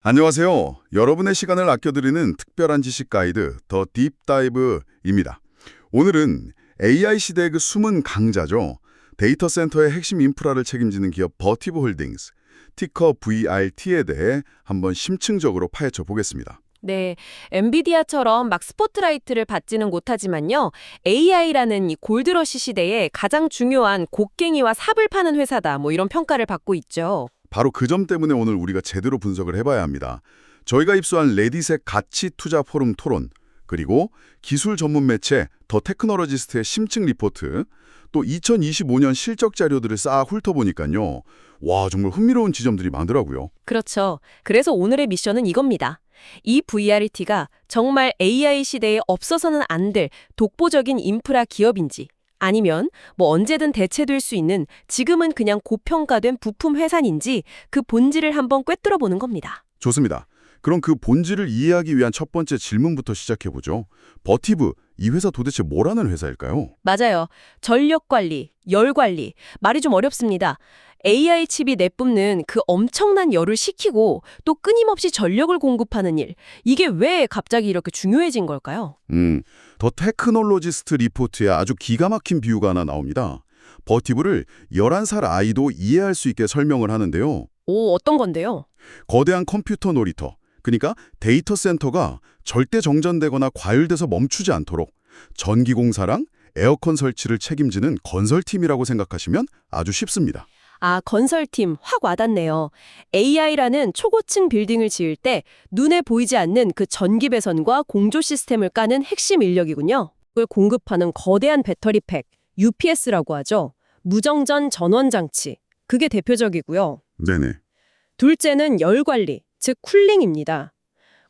안녕하세요. 여러분의 시간을 아껴드리는 특별한 지식 가이드 더 딥다이브입니다. 오늘은 AI 시대의 그 숨은 강자죠. 데이터 센터의 핵심 인프라를 책임지는 기업 버티브 홀딩스, 티커 VRT에 대해 한번 심층적으로 파헤쳐 보겠습니다. 네, 엔비디아처럼 막 스포트라이트를 받지는 못하지만요. AI라는 이 골드러시 시대에 가장 중요한 곡괭이와 삽을 파는 회사다. 이런 평가를 받고 있죠. 바로 그 점 때문에 오늘 우리가 제대로 분석을 해봐야 합니다. 저희가 입수한 레딧의 가치 투자 포럼 토론, 그리고 기술 전문 매체 더 테크놀로지스트의 심층 리포트, 또 2025년 실적 자료들을 싹 훑어보니까요. 와, 정말 흥미로운 지점들이 많더라고요. 그렇죠. 그래서 오늘의 미션은 이겁니다. 이 VRT가 정말 AI 시대에 없어서는 안 될 독보적인 인프라 기업인지, 아니면 언제든 대체될 수 있는 지금은 그냥 고평가된 부품 회사인지 그 본질을 한번 꿰뚫어 보는 겁니다. 좋습니다. 그럼 그 본질을 이해하기 위한 첫 번째 질문부터 시작해보죠. 버티브, 이 회사 도대체 뭐라는 회사일까요? 맞아요. 전력 관리, 열 관리. 말이 좀 어렵습니다. AI 칩이 내뿜는 그 엄청난 열을 식히고 또 끊임없이 전력을 공급하는 일. 이게 왜 갑자기 이렇게 중요해진 걸까요? 더 테크놀로지스트 리포트에 아주 기가 막힌 비유가 하나 나옵니다. 버티브를 11살 아이도 이해할 수 있게 설명을 하는데요. 오, 어떤 건데요? 거대한 컴퓨터 놀이터, 그러니까 데이터 센터가 절대 정전되거나 과열돼서 멈추지 않도록 전기공사랑 에어컨 설치를 책임지는 건설팀이라고 생각하시면 아주 쉽습니다. 아, 건설팀 확 와닿네요. AI라는 초고층 빌딩을 지을 때 눈에 보이지 않는 그 전기 배선과 공조 시스템을 까는 핵심 인력이군요. 그걸 공급하는 거대한 배터리 팩, UPS라고 하죠. 무정전 전원 장치. 그게 대표적이고요. 네네. 둘째는 열 관리, 즉 쿨링입니다.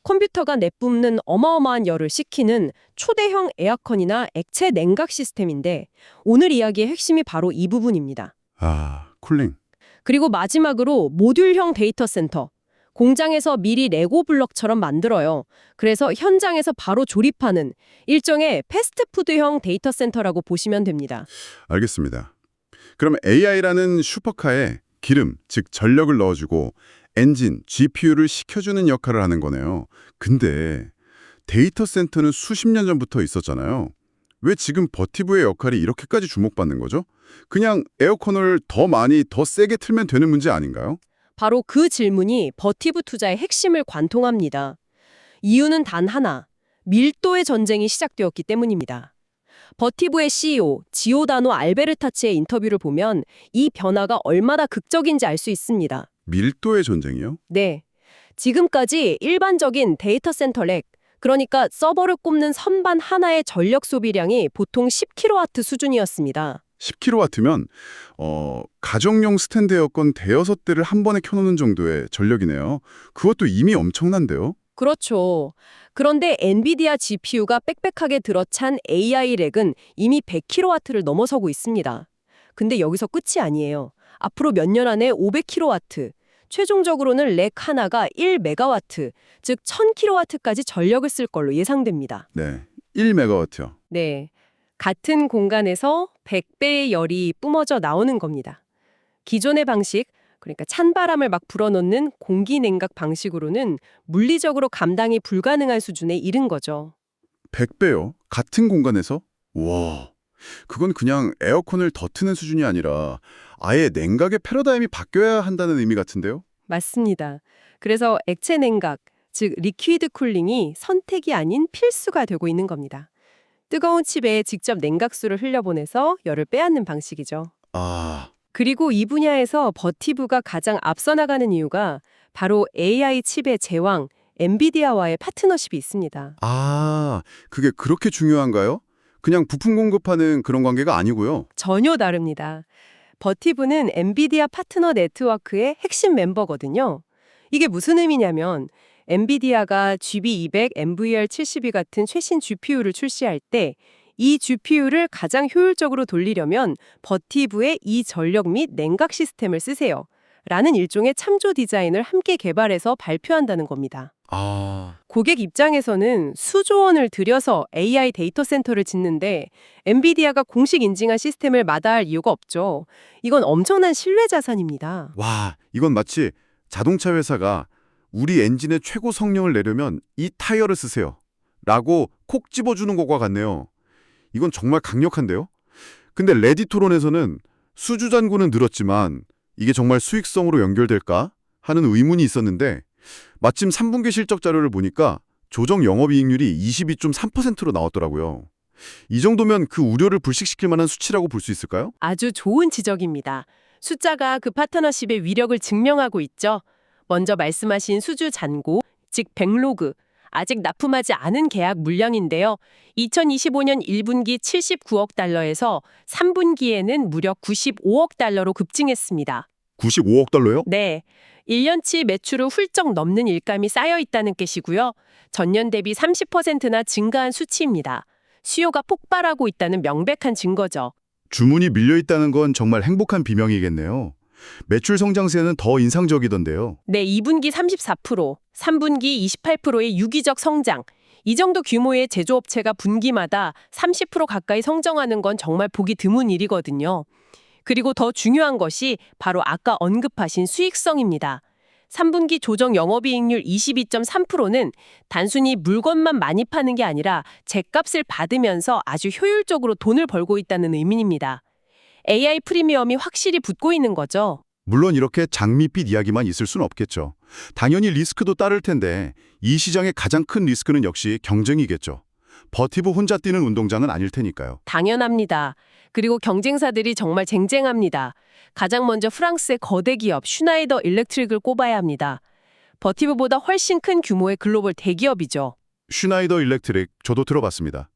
컴퓨터가 내뿜는 어마어마한 열을 식히는 초대형 에어컨이나 액체 냉각 시스템인데 오늘 이야기의 핵심이 바로 이 부분입니다. 아, 쿨링. 그리고 마지막으로 모듈형 데이터 센터. 공장에서 미리 레고 블럭처럼 만들어요. 그래서 현장에서 바로 조립하는 일종의 패스트푸드형 데이터 센터라고 보시면 됩니다. 알겠습니다. 그럼 AI라는 슈퍼카에 기름, 즉 전력을 넣어주고 엔진, GPU를 식혀주는 역할을 하는 거네요. 근데 데이터 센터는 수십 년 전부터 있었잖아요. 왜 지금 버티브의 역할이 이렇게까지 주목받는 거죠? 그냥 에어컨을 더 많이, 더 세게 틀면 되는 문제 아닌가요? 바로 그 질문이 버티브 투자의 핵심을 관통합니다. 이유는 단 하나, 밀도의 전쟁이 시작되었기 때문입니다. 버티브의 CEO, 지오다노 알베르타치의 인터뷰를 보면 이 변화가 얼마나 극적인지 알 수 있습니다. 밀도의 전쟁이요? 네. 지금까지 일반적인 데이터 센터 렉, 그러니까 서버를 꼽는 선반 하나의 전력 소비량이 보통 10kW 수준이었습니다. 10kW면 가정용 스탠드 에어컨 대여섯 대를 한 번에 켜놓는 정도의 전력이네요. 그것도 이미 엄청난데요? 그렇죠. 그런데 엔비디아 GPU가 빽빽하게 들어찬 AI 렉은 이미 100kW를 넘어서고 있습니다. 근데 여기서 끝이 아니에요. 앞으로 몇 년 안에 500kW, 최종적으로는 렉 하나가 1메가와트, 즉 1000kW까지 전력을 쓸 걸로 예상됩니다. 네, 1메가와트요. 네. 같은 공간에서 100배의 열이 뿜어져 나오는 겁니다. 기존의 방식, 그러니까 찬바람을 막 불어넣는 공기냉각 방식으로는 물리적으로 감당이 불가능한 수준에 이른 거죠. 100배요? 같은 공간에서? 와, 그건 그냥 에어컨을 더 트는 수준이 아니라 아예 냉각의 패러다임이 바뀌어야 한다는 의미 같은데요? 맞습니다. 그래서 액체 냉각, 즉 리퀴드 쿨링이 선택이 아닌 필수가 되고 있는 겁니다. 뜨거운 칩에 직접 냉각수를 흘려보내서 열을 빼앗는 방식이죠. 아, 그리고 이 분야에서 버티브가 가장 앞서 나가는 이유가 바로 AI 칩의 제왕, 엔비디아와의 파트너십이 있습니다. 그게 그렇게 중요한가요? 그냥 부품 공급하는 그런 관계가 아니고요. 전혀 다릅니다. 버티브는 엔비디아 파트너 네트워크의 핵심 멤버거든요. 이게 무슨 의미냐면 엔비디아가 GB200, NVR72 같은 최신 GPU를 출시할 때 이 GPU를 가장 효율적으로 돌리려면 버티브의 이 전력 및 냉각 시스템을 쓰세요. 라는 일종의 참조 디자인을 함께 개발해서 발표한다는 겁니다. 아, 고객 입장에서는 수조 원을 들여서 AI 데이터 센터를 짓는데 엔비디아가 공식 인증한 시스템을 마다할 이유가 없죠. 이건 엄청난 신뢰 자산입니다. 와, 이건 마치 자동차 회사가 우리 엔진의 최고 성능을 내려면 이 타이어를 쓰세요. 라고 콕 집어주는 것과 같네요. 이건 정말 강력한데요? 근데 레딧 토론에서는 수주 잔고는 늘었지만 이게 정말 수익성으로 연결될까 하는 의문이 있었는데 마침 3분기 실적 자료를 보니까 조정 영업이익률이 22.3%로 나왔더라고요. 이 정도면 그 우려를 불식시킬 만한 수치라고 볼 수 있을까요? 아주 좋은 지적입니다. 숫자가 그 파트너십의 위력을 증명하고 있죠. 먼저 말씀하신 수주 잔고, 즉 백로그, 아직 납품하지 않은 계약 물량인데요. 2025년 1분기 79억 달러에서 3분기에는 무려 95억 달러로 급증했습니다. 95억 달러요? 네, 1년치 매출을 훌쩍 넘는 일감이 쌓여 있다는 뜻이고요. 전년 대비 30%나 증가한 수치입니다. 수요가 폭발하고 있다는 명백한 증거죠. 주문이 밀려있다는 건 정말 행복한 비명이겠네요. 매출 성장세는 더 인상적이던데요. 네, 2분기 34%, 3분기 28%의 유기적 성장. 이 정도 규모의 제조업체가 분기마다 30% 가까이 성장하는 건 정말 보기 드문 일이거든요. 그리고 더 중요한 것이 바로 아까 언급하신 수익성입니다. 3분기 조정 영업이익률 22.3%는 단순히 물건만 많이 파는 게 아니라 죗값을 받으면서 아주 효율적으로 돈을 벌고 있다는 의미입니다. AI 프리미엄이 확실히 붙고 있는 거죠. 물론 이렇게 장밋빛 이야기만 있을 수는 없겠죠. 당연히 리스크도 따를 텐데 이 시장의 가장 큰 리스크는 역시 경쟁이겠죠. 버티브 혼자 뛰는 운동장은 아닐 테니까요. 당연합니다. 그리고 경쟁사들이 정말 쟁쟁합니다. 가장 먼저 프랑스의 거대 기업 슈나이더 일렉트릭을 꼽아야 합니다. 버티브보다 훨씬 큰 규모의 글로벌 대기업이죠. 슈나이더 일렉트릭 저도 들어봤습니다.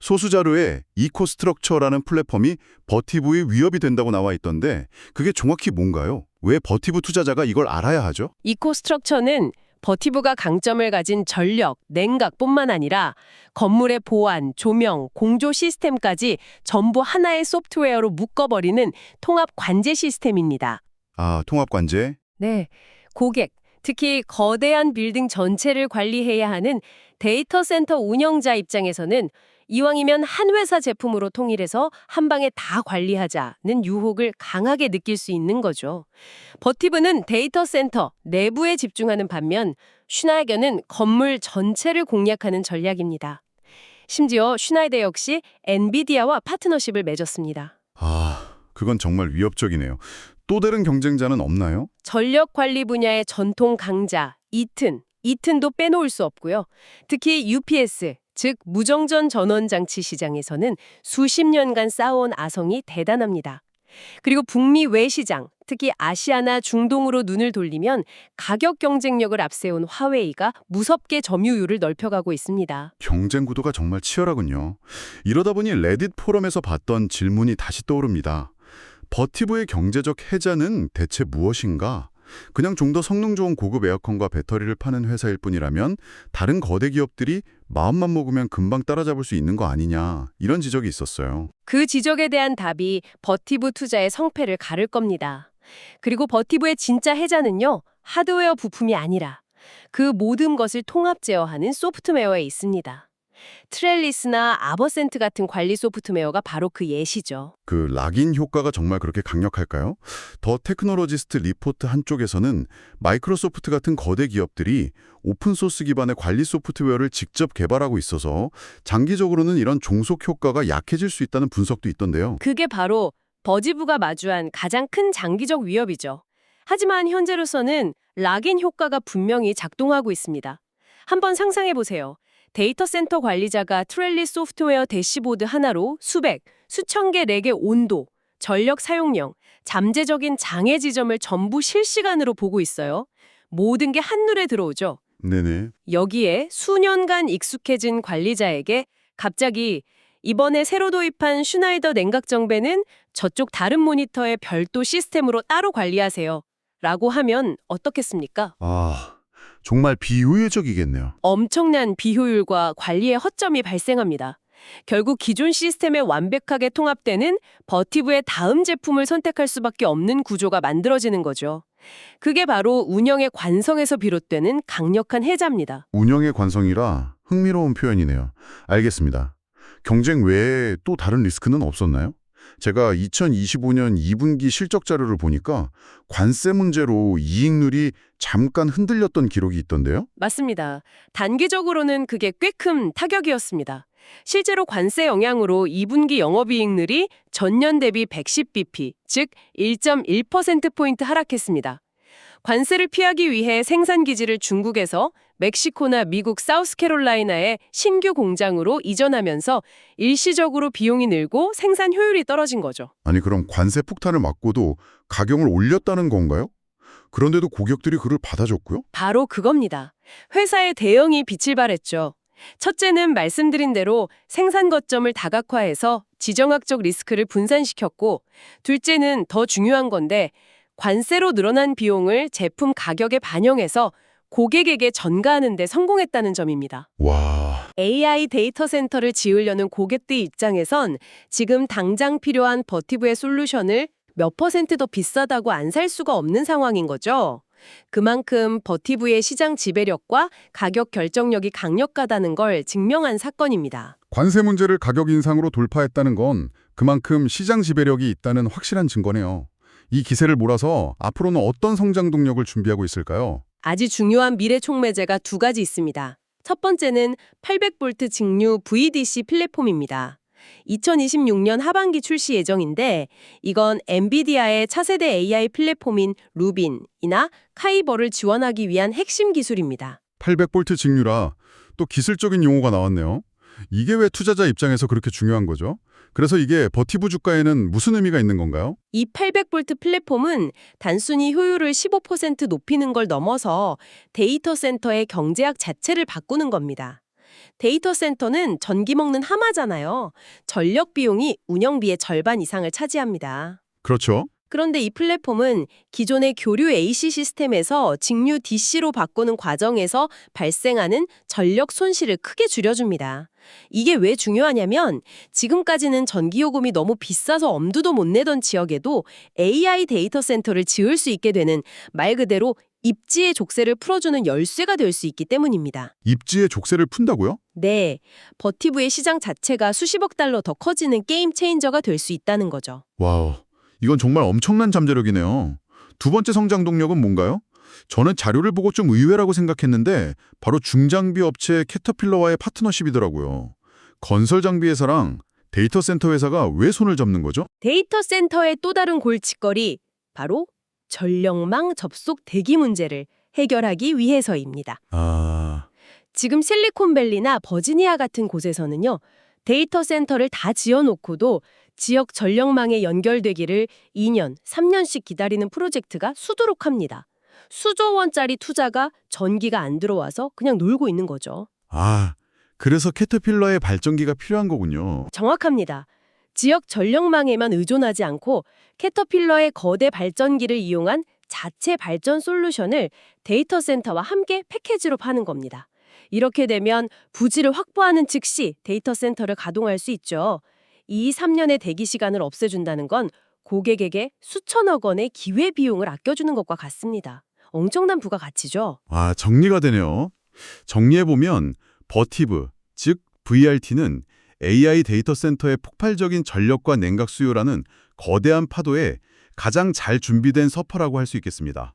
소수 자료에 이코스트럭처라는 플랫폼이 버티브의 위협이 된다고 나와 있던데 그게 정확히 뭔가요? 왜 버티브 투자자가 이걸 알아야 하죠? 이코스트럭처는 버티브가 강점을 가진 전력, 냉각뿐만 아니라 건물의 보안, 조명, 공조 시스템까지 전부 하나의 소프트웨어로 묶어버리는 통합 관제 시스템입니다. 아, 통합 관제? 네, 고객, 특히 거대한 빌딩 전체를 관리해야 하는 데이터 센터 운영자 입장에서는 이왕이면 한 회사 제품으로 통일해서 한 방에 다 관리하자는 유혹을 강하게 느낄 수 있는 거죠. 버티브는 데이터 센터 내부에 집중하는 반면 슈나이더는 건물 전체를 공략하는 전략입니다. 심지어 슈나이더 역시 엔비디아와 파트너십을 맺었습니다. 아, 그건 정말 위협적이네요. 또 다른 경쟁자는 없나요? 전력 관리 분야의 전통 강자 이튼도 빼놓을 수 없고요. 특히 UPS, 즉 무정전 전원 장치 시장에서는 수십 년간 쌓아온 아성이 대단합니다. 그리고 북미 외시장, 특히 아시아나 중동으로 눈을 돌리면 가격 경쟁력을 앞세운 화웨이가 무섭게 점유율을 넓혀가고 있습니다. 경쟁 구도가 정말 치열하군요. 이러다 보니 레딧 포럼에서 봤던 질문이 다시 떠오릅니다. 버티브의 경제적 해자는 대체 무엇인가? 그냥 좀 더 성능 좋은 고급 에어컨과 배터리를 파는 회사일 뿐이라면 다른 거대 기업들이 마음만 먹으면 금방 따라잡을 수 있는 거 아니냐 이런 지적이 있었어요. 그 지적에 대한 답이 버티브 투자의 성패를 가를 겁니다. 그리고 버티브의 진짜 해자는요, 하드웨어 부품이 아니라 그 모든 것을 통합 제어하는 소프트웨어에 있습니다. 트렐리스나 아버센트 같은 관리 소프트웨어가 바로 그 예시죠. 그 락인 효과가 정말 그렇게 강력할까요? 더 테크놀로지스트 리포트 한쪽에서는 마이크로소프트 같은 거대 기업들이 오픈소스 기반의 관리 소프트웨어를 직접 개발하고 있어서 장기적으로는 이런 종속 효과가 약해질 수 있다는 분석도 있던데요. 그게 바로 버티브가 마주한 가장 큰 장기적 위협이죠. 하지만 현재로서는 락인 효과가 분명히 작동하고 있습니다. 한번 상상해 보세요. 데이터 센터 관리자가 트렐리스 소프트웨어 대시보드 하나로 수백, 수천 개 렉의 온도, 전력 사용량, 잠재적인 장애 지점을 전부 실시간으로 보고 있어요. 모든 게 한눈에 들어오죠. 네네. 여기에 수년간 익숙해진 관리자에게 갑자기 이번에 새로 도입한 슈나이더 냉각 정배는 저쪽 다른 모니터의 별도 시스템으로 따로 관리하세요. 라고 하면 어떻겠습니까? 아, 정말 비효율적이겠네요. 엄청난 비효율과 관리의 허점이 발생합니다. 결국 기존 시스템에 완벽하게 통합되는 버티브의 다음 제품을 선택할 수밖에 없는 구조가 만들어지는 거죠. 그게 바로 운영의 관성에서 비롯되는 강력한 해자입니다. 운영의 관성이라 흥미로운 표현이네요. 알겠습니다. 경쟁 외에 또 다른 리스크는 없었나요? 제가 2025년 2분기 실적 자료를 보니까 관세 문제로 이익률이 잠깐 흔들렸던 기록이 있던데요? 맞습니다. 단기적으로는 그게 꽤 큰 타격이었습니다. 실제로 관세 영향으로 2분기 영업이익률이 전년 대비 110bp, 즉 1.1%포인트 하락했습니다. 관세를 피하기 위해 생산 기지를 중국에서 멕시코나 미국 사우스캐롤라이나의 신규 공장으로 이전하면서 일시적으로 비용이 늘고 생산 효율이 떨어진 거죠. 아니 그럼 관세 폭탄을 맞고도 가격을 올렸다는 건가요? 그런데도 고객들이 그를 받아줬고요? 바로 그겁니다. 회사의 대응이 빛을 발했죠. 첫째는 말씀드린 대로 생산 거점을 다각화해서 지정학적 리스크를 분산시켰고, 둘째는 더 중요한 건데 관세로 늘어난 비용을 제품 가격에 반영해서 고객에게 전가하는 데 성공했다는 점입니다. 와... AI 데이터 센터를 지으려는 고객들 입장에선 지금 당장 필요한 버티브의 솔루션을 몇 퍼센트 더 비싸다고 안 살 수가 없는 상황인 거죠. 그만큼 버티브의 시장 지배력과 가격 결정력이 강력하다는 걸 증명한 사건입니다. 관세 문제를 가격 인상으로 돌파했다는 건 그만큼 시장 지배력이 있다는 확실한 증거네요. 이 기세를 몰아서 앞으로는 어떤 성장 동력을 준비하고 있을까요? 아주 중요한 미래 촉매제가 두 가지 있습니다. 첫 번째는 800V 직류 VDC 플랫폼입니다. 2026년 하반기 출시 예정인데 이건 엔비디아의 차세대 AI 플랫폼인 루빈이나 카이버를 지원하기 위한 핵심 기술입니다. 800V 직류라 또 기술적인 용어가 나왔네요. 이게 왜 투자자 입장에서 그렇게 중요한 거죠? 그래서 이게 버티브 주가에는 무슨 의미가 있는 건가요? 이 800V 플랫폼은 단순히 효율을 15% 높이는 걸 넘어서 데이터 센터의 경제학 자체를 바꾸는 겁니다. 데이터 센터는 전기 먹는 하마잖아요. 전력 비용이 운영비의 절반 이상을 차지합니다. 그렇죠. 그런데 이 플랫폼은 기존의 교류 AC 시스템에서 직류 DC로 바꾸는 과정에서 발생하는 전력 손실을 크게 줄여줍니다. 이게 왜 중요하냐면 지금까지는 전기요금이 너무 비싸서 엄두도 못 내던 지역에도 AI 데이터 센터를 지을 수 있게 되는 말 그대로 입지의 족쇄를 풀어주는 열쇠가 될 수 있기 때문입니다. 입지의 족쇄를 푼다고요? 네, 버티브의 시장 자체가 수십억 달러 더 커지는 게임 체인저가 될 수 있다는 거죠. 와우, 이건 정말 엄청난 잠재력이네요. 두 번째 성장 동력은 뭔가요? 저는 자료를 보고 좀 의외라고 생각했는데 바로 중장비 업체 캐터필러와의 파트너십이더라고요. 건설 장비 회사랑 데이터 센터 회사가 왜 손을 잡는 거죠? 데이터 센터의 또 다른 골칫거리, 바로 전력망 접속 대기 문제를 해결하기 위해서입니다. 지금 실리콘밸리나 버지니아 같은 곳에서는요, 데이터 센터를 다 지어놓고도 지역 전력망에 연결되기를 2년, 3년씩 기다리는 프로젝트가 수두룩합니다. 수조 원짜리 투자가 전기가 안 들어와서 그냥 놀고 있는 거죠. 그래서 캐터필러의 발전기가 필요한 거군요. 정확합니다. 지역 전력망에만 의존하지 않고 캐터필러의 거대 발전기를 이용한 자체 발전 솔루션을 데이터 센터와 함께 패키지로 파는 겁니다. 이렇게 되면 부지를 확보하는 즉시 데이터 센터를 가동할 수 있죠. 2-3년의 대기 시간을 없애준다는 건 고객에게 수천억 원의 기회비용을 아껴주는 것과 같습니다. 엄청난 부가가치죠. 정리가 되네요. 정리해보면 버티브, 즉 VRT는 AI 데이터 센터의 폭발적인 전력과 냉각 수요라는 거대한 파도에 가장 잘 준비된 서퍼라고 할 수 있겠습니다.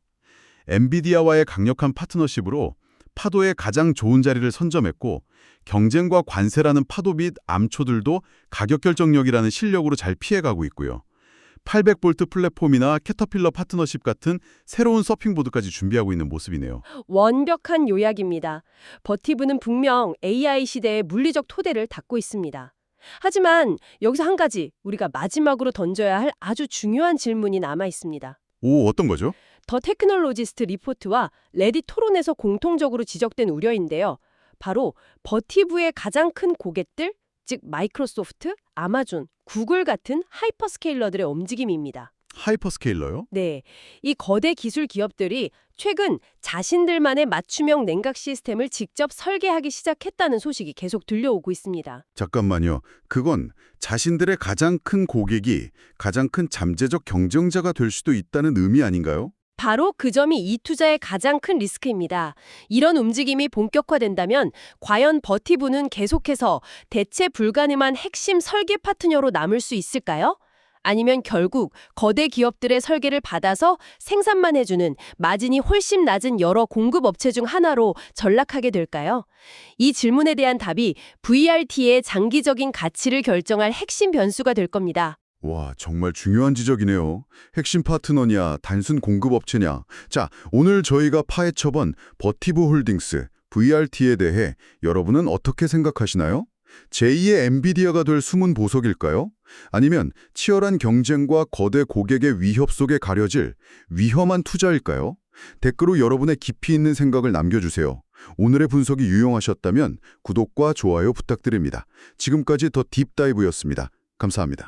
엔비디아와의 강력한 파트너십으로 파도의 가장 좋은 자리를 선점했고 경쟁과 관세라는 파도 및 암초들도 가격 결정력이라는 실력으로 잘 피해가고 있고요. 800V 플랫폼이나 캐터필러 파트너십 같은 새로운 서핑보드까지 준비하고 있는 모습이네요. 완벽한 요약입니다. 버티브는 분명 AI 시대의 물리적 토대를 닦고 있습니다. 하지만 여기서 한 가지 우리가 마지막으로 던져야 할 아주 중요한 질문이 남아 있습니다. 어떤 거죠? 더 테크놀로지스트 리포트와 레딧 토론에서 공통적으로 지적된 우려인데요. 바로 버티브의 가장 큰 고객들, 즉 마이크로소프트, 아마존, 구글 같은 하이퍼스케일러들의 움직임입니다. 하이퍼스케일러요? 네, 이 거대 기술 기업들이 최근 자신들만의 맞춤형 냉각 시스템을 직접 설계하기 시작했다는 소식이 계속 들려오고 있습니다. 잠깐만요. 그건 자신들의 가장 큰 고객이 가장 큰 잠재적 경쟁자가 될 수도 있다는 의미 아닌가요? 바로 그 점이 이 투자의 가장 큰 리스크입니다. 이런 움직임이 본격화된다면 과연 버티브는 계속해서 대체 불가능한 핵심 설계 파트너로 남을 수 있을까요? 아니면 결국 거대 기업들의 설계를 받아서 생산만 해주는 마진이 훨씬 낮은 여러 공급업체 중 하나로 전락하게 될까요? 이 질문에 대한 답이 VRT의 장기적인 가치를 결정할 핵심 변수가 될 겁니다. 와, 정말 중요한 지적이네요. 핵심 파트너냐, 단순 공급업체냐. 자, 오늘 저희가 파헤쳐본 버티브 홀딩스, VRT에 대해 여러분은 어떻게 생각하시나요? 제2의 엔비디아가 될 숨은 보석일까요? 아니면 치열한 경쟁과 거대 고객의 위협 속에 가려질 위험한 투자일까요? 댓글로 여러분의 깊이 있는 생각을 남겨주세요. 오늘의 분석이 유용하셨다면 구독과 좋아요 부탁드립니다. 지금까지 더 딥다이브였습니다. 감사합니다.